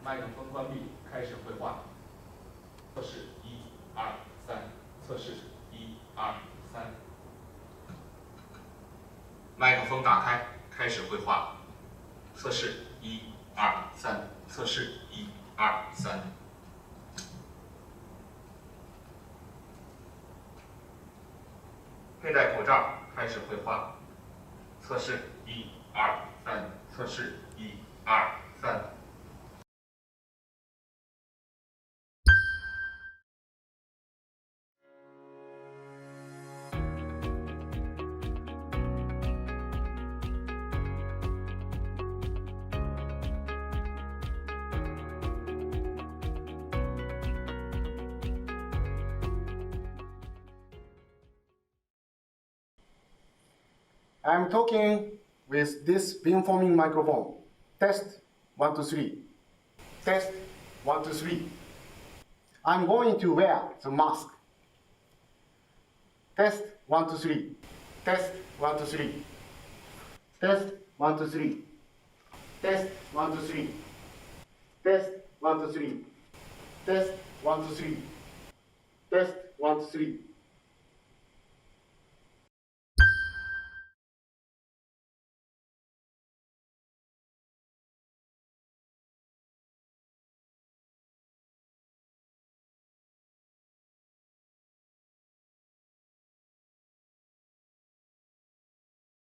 麦克风关闭，开始绘画。测试1、2、3，测试1、2、3。麦克风打开，开始绘画。测试1、2、3，测试1、2、3。佩戴口罩，开始绘画。测试1、2、3，测试1、2、3。I'm talking with this beamforming microphone. Test 1, 2, 3. Test 1, 2, 3. I'm going to wear the mask. Test 1, 2, 3. Test 1, 2, 3. Test 1, 2, 3. Test 1, 2, 3. Test 1, 2, 3. Test 1, 2, 3. Test 1, 2, 3.